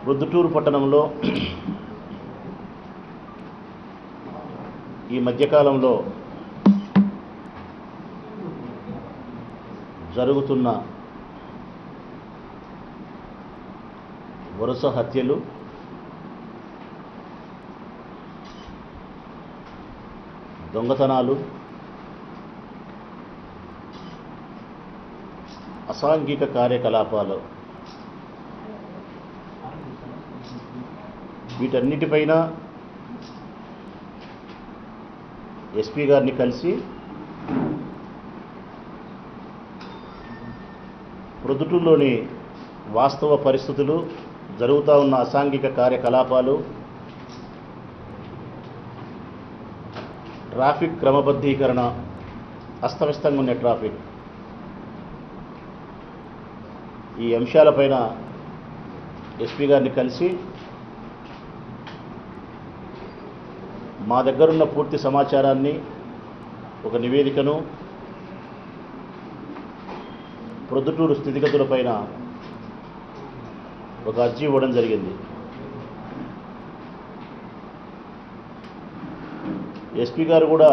ప్రొద్దుటూరు పట్టణంలో ఈ మధ్యకాలంలో జరుగుతున్న వరుస హత్యలు, దొంగతనాలు, అసాంఘిక కార్యకలాపాలు వీటన్నిటిపైన ఎస్పీ గారిని కలిసి ప్రొద్దుటూరులోని వాస్తవ పరిస్థితులు, జరుగుతూ ఉన్న అసాంఘిక కార్యకలాపాలు, ట్రాఫిక్ క్రమబద్ధీకరణ, అస్తవ్యస్తంగా ఉన్న ట్రాఫిక్, ఈ అంశాలపైన ఎస్పీ గారిని కలిసి మా దగ్గరున్న పూర్తి సమాచారాన్ని, ఒక నివేదికను, ప్రొద్దుటూరు స్థితిగతులపైన ఒక అర్జీ ఇవ్వడం జరిగింది. ఎస్పీ గారు కూడా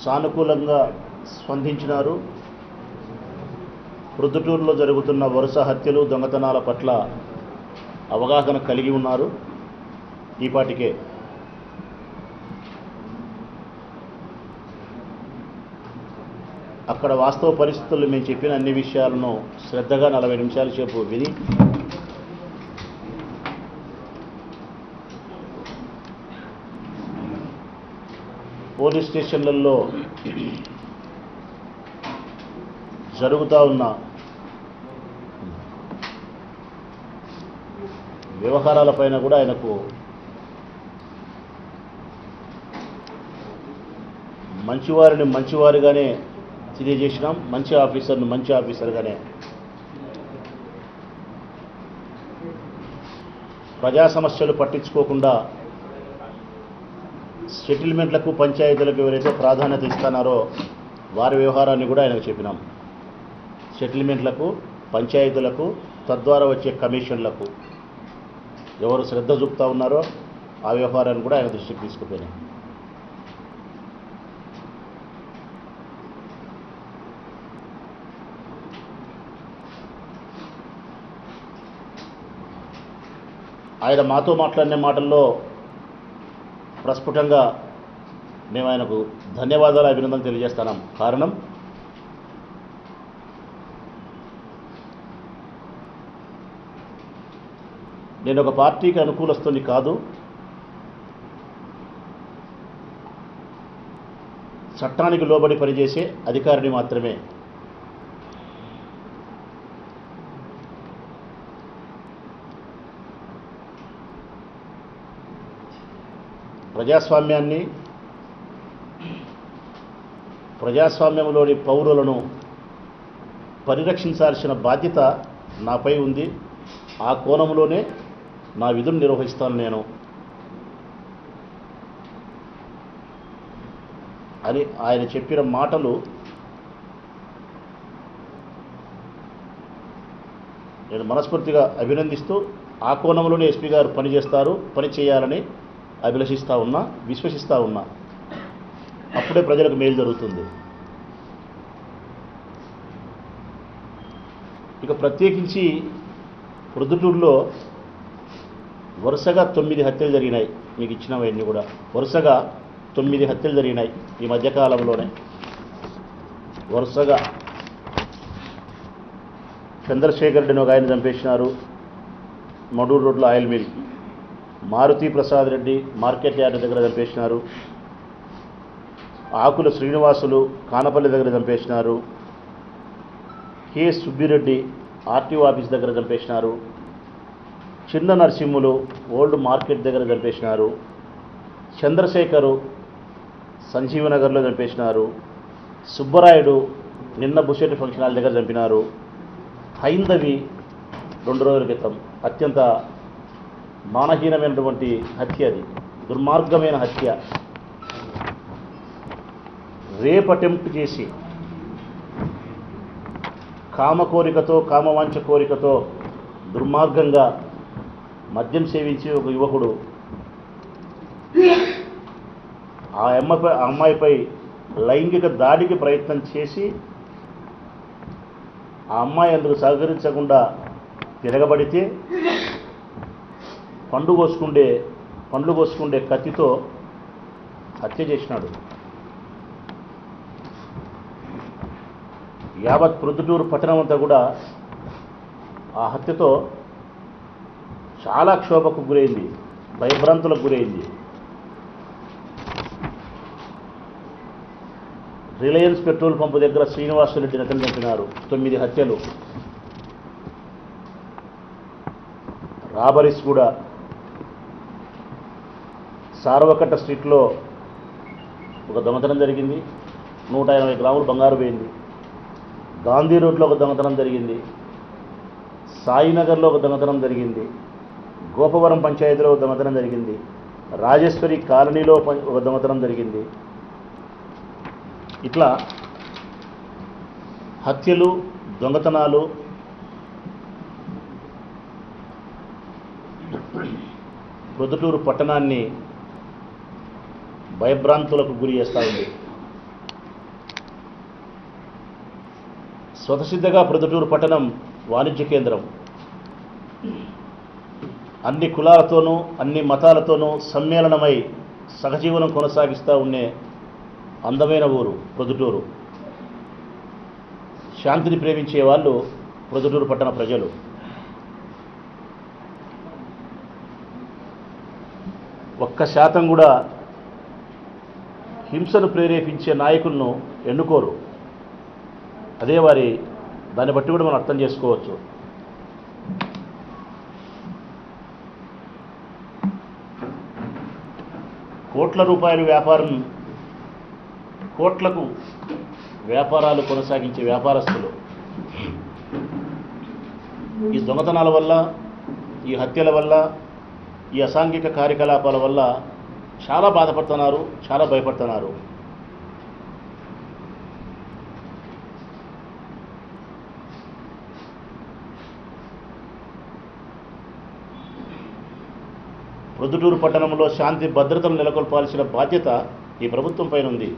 సానుకూలంగా స్పందించినారు. ప్రొద్దుటూరులో జరుగుతున్న వరుస హత్యలు, దొంగతనాల పట్ల అవగాహన కలిగి ఉన్నారు. ఈపాటికే అక్కడ వాస్తవ పరిస్థితుల్లో మేము చెప్పిన అన్ని విషయాలను శ్రద్ధగా 40 నిమిషాల సేపు విని పోలీస్ స్టేషన్లలో జరుగుతూ ఉన్న వ్యవహారాలపైన కూడా ఆయనకు మంచివారిని మంచివారిగానే తెలియజేసినాం, మంచి ఆఫీసర్ను మంచి ఆఫీసర్గానే. ప్రజా సమస్యలు పట్టించుకోకుండా సెటిల్మెంట్లకు, పంచాయతీలకు ఎవరైతే ప్రాధాన్యత ఇస్తున్నారో వారి వ్యవహారాన్ని కూడా ఆయనకు చెప్పినాం. సెటిల్మెంట్లకు, పంచాయతీలకు, తద్వారా వచ్చే కమిషన్లకు ఎవరు శ్రద్ధ చూపుతూ ఉన్నారో ఆ వ్యవహారాన్ని కూడా ఆయన దృష్టికి తీసుకుపోయినాం. ఆయన మాతో మాట్లాడిన మాటల్లో ప్రస్ఫుటంగా మేము ఆయనకు ధన్యవాదాలు, అభినందనలు తెలియజేస్తున్నాం. కారణం, నేను ఒక పార్టీకి అనుకూలస్తుని కాదు, చట్టానికి లోబడి పనిచేసే అధికారిని మాత్రమే. ప్రజాస్వామ్యాన్ని, ప్రజాస్వామ్యంలోని పౌరులను పరిరక్షించాల్సిన బాధ్యత నాపై ఉంది. ఆ కోణంలోనే నా విధులు నిర్వహిస్తాను నేను అని ఆయన చెప్పిన మాటలు నేను మనస్ఫూర్తిగా అభినందిస్తూ, ఆ కోణంలోనే ఎస్పీ గారు పనిచేస్తారు, పని చేయాలని అభిలషిస్తూ ఉన్నా, విశ్వసిస్తూ ఉన్నా. అప్పుడే ప్రజలకు మేలు జరుగుతుంది. ఇక ప్రత్యేకించి ప్రొద్దుటూరులో వరుసగా 9 హత్యలు జరిగినాయి. మీకు ఇచ్చినవన్నీ కూడా వరుసగా 9 హత్యలు జరిగినాయి ఈ మధ్యకాలంలోనే. వరుసగా చంద్రశేఖర్ రెడ్డిని ఒక ఆయన చంపేసినారు, మడూరు రోడ్లో oil mill. Maruti Prasad Reddy market yard దగ్గర చంపేసినారు. ఆకుల శ్రీనివాసులు కానపల్లి దగ్గర చంపేసినారు. కె సుబ్బిరెడ్డి ఆర్టీఓ ఆఫీస్ దగ్గర చంపేసినారు. చిన్న నరసింహులు ఓల్డ్ మార్కెట్ దగ్గర చంపేసినారు. చంద్రశేఖరు సంజీవనగర్లో చంపేసినారు. సుబ్బరాయుడు నిన్న బుషెట్ ఫంక్షన్ హాల్ దగ్గర చంపినారు. హైందవి 2 రోజుల క్రితం. అత్యంత మానహీనమైనటువంటి హత్య, అది దుర్మార్గమైన హత్య. రేప్ అటెంప్ట్ చేసి కామ కోరికతో, కామవాంఛ కోరికతో దుర్మార్గంగా మద్యం సేవించి ఒక యువకుడు ఆ అమ్మాయిపై లైంగిక దాడికి ప్రయత్నం చేసి ఆ అమ్మాయి అందుకు సహకరించకుండా తిరగబడితే పండ్లు కోసుకుండే కత్తితో హత్య చేసినాడు. యావత్ ప్రొద్దుటూరు పట్టణం అంతా కూడా ఆ హత్యతో చాలా క్షోభకు గురైంది, భయభ్రాంతులకు గురైంది. రిలయన్స్ పెట్రోల్ పంపు దగ్గర శ్రీనివాసరెడ్డిని అతను చంపినారు. 9 హత్యలు. రాబరీస్ కూడా సార్వకట్ట స్ట్రీట్లో ఒక దొంగతనం జరిగింది. 180 గ్రాములు బంగారు పోయింది. గాంధీ రోడ్లో ఒక దొంగతనం జరిగింది. సాయినగర్లో ఒక దొంగతనం జరిగింది. గోపవరం పంచాయతీలో ఒక దొంగతనం జరిగింది. రాజేశ్వరి కాలనీలో ఒక దొంగతనం జరిగింది. ఇట్లా హత్యలు, దొంగతనాలు ప్రొద్దుటూరు పట్టణాన్ని భయభ్రాంతులకు గురి చేస్తూ ఉంది. స్వతసిద్ధగా ప్రొద్దుటూరు పట్టణం వాణిజ్య కేంద్రం. అన్ని కులాలతోనూ అన్ని మతాలతోనూ సమ్మేళనమై సహజీవనం కొనసాగిస్తూ ఉండే అందమైన ఊరు ప్రొద్దుటూరు. శాంతిని ప్రేమించే వాళ్ళు ప్రొద్దుటూరు పట్టణ ప్రజలు. ఒక్క శాతం కూడా హింసను ప్రేరేపించే నాయకులను ఎన్నుకోరు. అదే దాన్ని బట్టి కూడా మనం అర్థం చేసుకోవచ్చు. కోట్ల రూపాయల వ్యాపారం, కోట్లకు వ్యాపారాలు కొనసాగించే వ్యాపారస్తులు ఈ దొంగతనాల వల్ల, ఈ హత్యల వల్ల, ఈ అసాంఘిక కార్యకలాపాల వల్ల చాలా బాధపడుతున్నారు, చాలా భయపడుతున్నారు. ప్రొద్దుటూరు పట్టణంలో శాంతి భద్రతను నెలకొల్పాల్సిన బాధ్యత ఈ ప్రభుత్వం పైన ఉంది.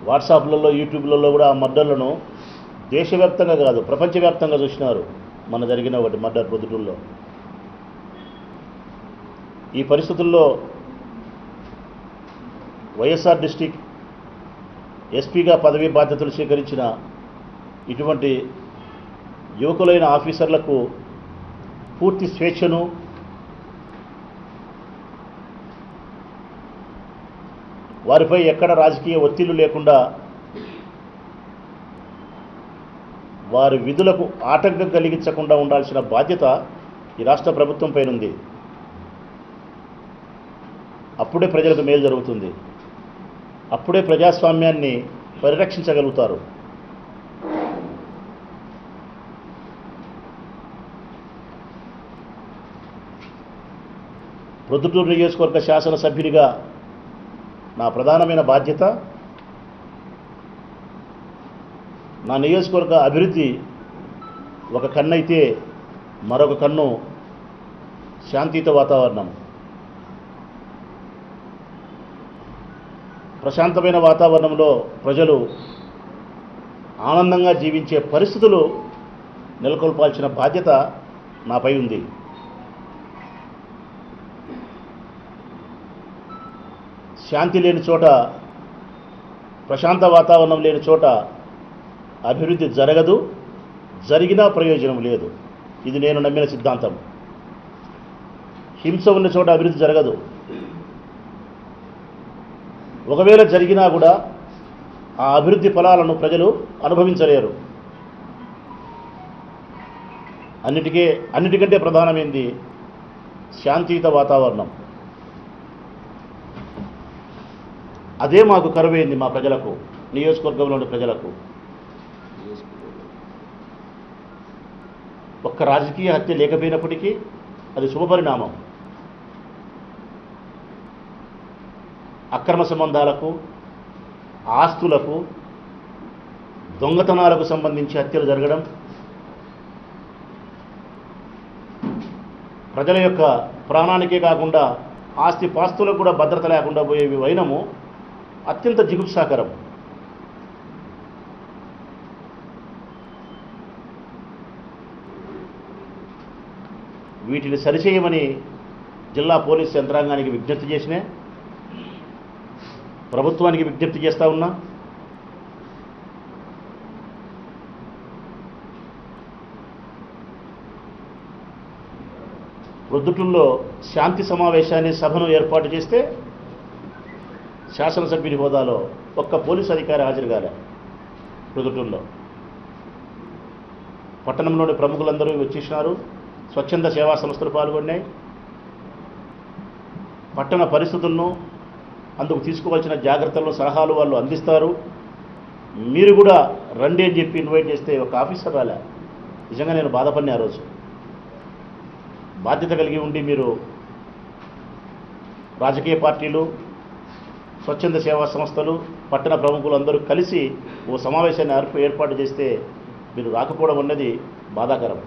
వాట్సాప్లలో, యూట్యూబ్లలో కూడా ఆ మర్డర్లను దేశవ్యాప్తంగా కాదు ప్రపంచవ్యాప్తంగా చూసినారు. మన జరిగిన ఒకటి మర్డర్ ప్రొద్దుటూరులో. ఈ పరిస్థితుల్లో వైఎస్ఆర్ డిస్టిక్ ఎస్పీగా పదవీ బాధ్యతలు స్వీకరించిన ఇటువంటి యువకులైన ఆఫీసర్లకు పూర్తి స్వేచ్ఛను, వారిపై ఎక్కడ రాజకీయ ఒత్తిళ్లు లేకుండా వారి విధులకు ఆటంకం కలిగించకుండా ఉండాల్సిన బాధ్యత ఈ రాష్ట్ర ప్రభుత్వం పైన ఉంది. అప్పుడే ప్రజలకు మేలు జరుగుతుంది. అప్పుడే ప్రజాస్వామ్యాన్ని పరిరక్షించగలుగుతారు. ప్రొద్దుటూరు నియోజకవర్గ శాసనసభ్యుడిగా నా ప్రధానమైన బాధ్యత నా నియోజకవర్గ అభివృద్ధి ఒక కన్నైతే మరొక కన్ను శాంతియుత వాతావరణం. ప్రశాంతమైన వాతావరణంలో ప్రజలు ఆనందంగా జీవించే పరిస్థితులు నెలకొల్పాల్సిన బాధ్యత నాపై ఉంది. శాంతి లేని చోట, ప్రశాంత వాతావరణం లేని చోట అభివృద్ధి జరగదు, జరిగినా ప్రయోజనం లేదు. ఇది నేను నమ్మిన సిద్ధాంతం. హింస ఉన్న చోట అభివృద్ధి జరగదు. ఒకవేళ జరిగినా కూడా ఆ అభివృద్ధి ఫలాలను ప్రజలు అనుభవించలేరు. అన్నిటికంటే ప్రధానమైనది శాంతియుత వాతావరణం. అదే మాకు కరువైంది మా ప్రజలకు, నియోజకవర్గంలోని ప్రజలకు. ఒక్క రాజకీయ హత్య లేకపోయినప్పటికీ అది శుభపరిణామం. అక్రమ సంబంధాలకు, ఆస్తులకు, దొంగతనాలకు సంబంధించి హత్యలు జరగడం, ప్రజల యొక్క ప్రాణానికే కాకుండా ఆస్తి పాస్తులకు కూడా భద్రత లేకుండా పోయేవి వైనము అత్యంత జిగుప్సాకరం. వీటిని సరిచేయమని జిల్లా పోలీసు యంత్రాంగానికి విజ్ఞప్తి చేసినా, ప్రభుత్వానికి విజ్ఞప్తి చేస్తా ఉన్నా. ప్రొద్దుటూరులో శాంతి సమావేశాన్ని, సభను ఏర్పాటు చేస్తే శాసనసభ్యుని హోదాలో ఒక్క పోలీసు అధికారి హాజరు కాలే. ప్రొద్దుటూరులో పట్టణంలోని ప్రముఖులందరూ వచ్చేసినారు, స్వచ్ఛంద సేవా సంస్థలు పాల్గొన్నాయి. పట్టణ పరిస్థితులను, అందుకు తీసుకోవాల్సిన జాగ్రత్తలను, సలహాలు వాళ్ళు అందిస్తారు. మీరు కూడా రండి అని చెప్పి ఇన్వైట్ చేస్తే ఒక ఆఫీసర్ రాలే. నిజంగా నేను బాధపడిన ఆ రోజు. బాధ్యత కలిగి ఉండి మీరు రాజకీయ పార్టీలు, స్వచ్ఛంద సేవా సంస్థలు, పట్టణ ప్రముఖులు అందరూ కలిసి ఓ సమావేశాన్ని ఏర్పాటు చేస్తే మీరు రాకపోవడం అన్నది బాధాకరం.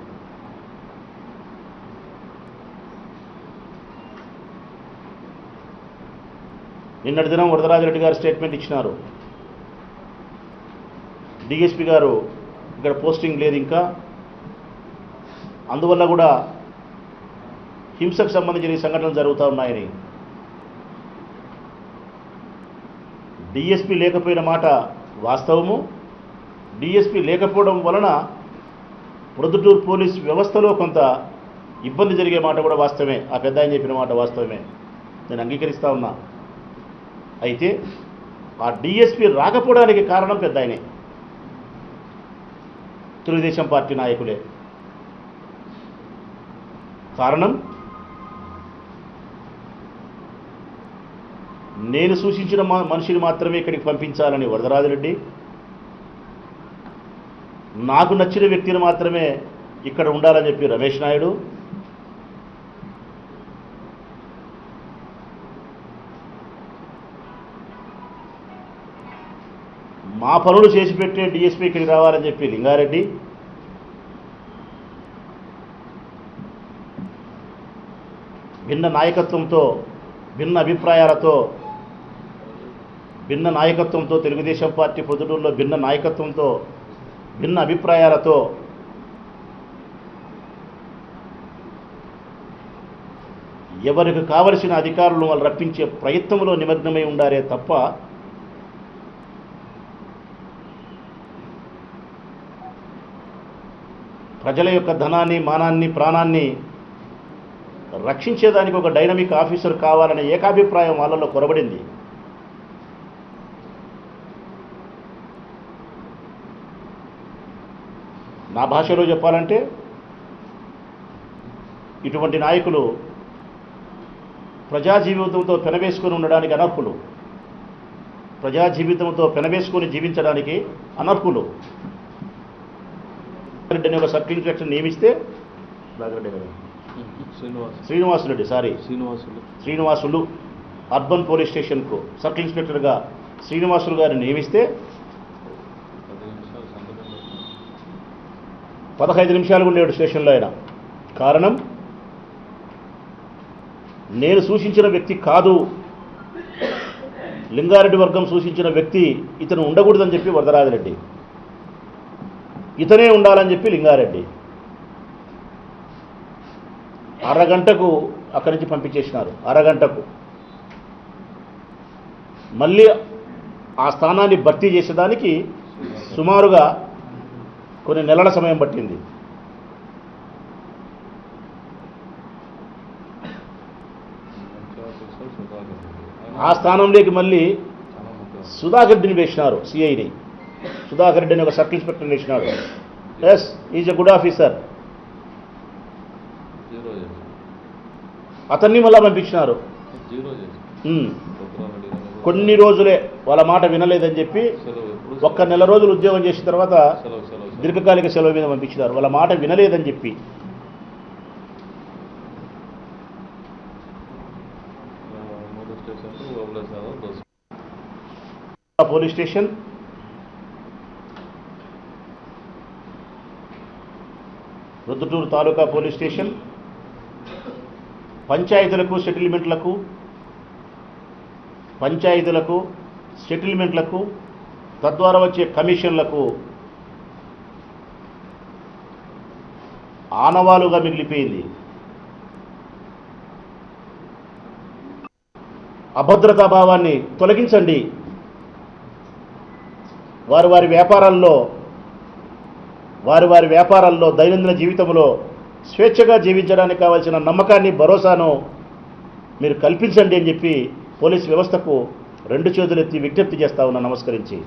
నిన్నటి దినం వరదరాజిరెడ్డి గారు స్టేట్మెంట్ ఇచ్చినారు. డిఎస్పీ గారు ఇక్కడ పోస్టింగ్ లేదు ఇంకా, అందువల్ల కూడా హింసకు సంబంధించిన ఈ సంఘటనలు జరుగుతూ ఉన్నాయని. డిఎస్పీ లేకపోయిన మాట వాస్తవము. డిఎస్పీ లేకపోవడం వలన ప్రొద్దుటూరు పోలీస్ వ్యవస్థలో కొంత ఇబ్బంది జరిగే మాట కూడా వాస్తవమే. ఆ పెద్ద ఆయన చెప్పిన మాట వాస్తవమే, నేను అంగీకరిస్తా ఉన్నా. అయితే ఆ డిఎస్పీ రాకపోవడానికి కారణం పెద్ద ఆయనే, తెలుగుదేశం పార్టీ నాయకులే. కారణం, నేను సూచించిన మనిషిని మాత్రమే ఇక్కడికి పంపించాలని వరదరాజిరెడ్డి, నాకు నచ్చిన వ్యక్తిని మాత్రమే ఇక్కడ ఉండాలని చెప్పి రమేష్ నాయుడు, మా పనులు చేసి పెట్టే డిఎస్పీ ఇక్కడికి రావాలని చెప్పి లింగారెడ్డి, భిన్న నాయకత్వంతో, భిన్న అభిప్రాయాలతో, భిన్న నాయకత్వంతో, తెలుగుదేశం పార్టీ ప్రొద్దుటూరులో భిన్న నాయకత్వంతో, భిన్న అభిప్రాయాలతో ఎవరికి కావలసిన అధికారులను వాళ్ళు రప్పించే ప్రయత్నంలో నిమగ్నమై ఉండారే తప్ప ప్రజల యొక్క ధనాన్ని, మానాన్ని, ప్రాణాన్ని రక్షించేదానికి ఒక డైనమిక్ ఆఫీసర్ కావాలనే ఏకాభిప్రాయం వాళ్ళలో కొరబడింది. నా భాషలో చెప్పాలంటే ఇటువంటి నాయకులు ప్రజా జీవితంతో పెనవేసుకొని ఉండడానికి అనర్హులు, ప్రజా జీవితంతో పెనవేసుకొని జీవించడానికి అనర్హులు. రెడ్డిని ఒక సబ్ ఇన్స్పెక్టర్ నియమిస్తే శ్రీనివాసులు అర్బన్ పోలీస్ స్టేషన్కు సర్కిల్ ఇన్స్పెక్టర్గా శ్రీనివాసులు గారిని నియమిస్తే 15 నిమిషాలు ఉండేవాడు స్టేషన్లో ఆయన. కారణం, నేను సూచించిన వ్యక్తి కాదు, లింగారెడ్డి వర్గం సూచించిన వ్యక్తి ఇతను ఉండకూడదని చెప్పి వరదరాజిరెడ్డి, ఇతనే ఉండాలని చెప్పి లింగారెడ్డి. అరగంటకు అక్కడి నుంచి పంపించేసినారు. అరగంటకు మళ్ళీ ఆ స్థానాన్ని భర్తీ చేసేదానికి సుమారుగా కొన్ని నెలల సమయం పట్టింది. ఆ స్థానంలోకి మళ్ళీ సుధాకర్ రెడ్డిని వేసినారు, సిఐని. సుధాకర్ రెడ్డిని ఒక సర్కిల్ ఇన్స్పెక్టర్ వేసినాడు. Yes, is a good officer. అతన్ని మళ్ళా పంపించినారు. కొన్ని రోజులే వాళ్ళ మాట వినలేదని చెప్పి ఒక్క నెల రోజులు ఉద్యోగం చేసిన తర్వాత దీర్ఘకాలిక సెలవు మీద పంపించినారు, వాళ్ళ మాట వినలేదని చెప్పి. పోలీస్ స్టేషన్, రుద్దుటూరు తాలూకా పోలీస్ స్టేషన్, పంచాయతీలకు సెటిల్మెంట్లకు తద్వారా వచ్చే కమిషన్లకు ఆనవాలుగా మిగిలిపోయింది. అభద్రతా భావాన్ని తొలగించండి. వారి వ్యాపారాల్లో దైనందిన జీవితంలో స్వేచ్ఛగా జీవించడానికి కావాల్సిన నమ్మకాన్ని, భరోసాను మీరు కల్పించండి అని చెప్పి పోలీస్ వ్యవస్థకు రెండు చేతులెత్తి విజ్ఞప్తి చేస్తా ఉన్నా నమస్కరించి.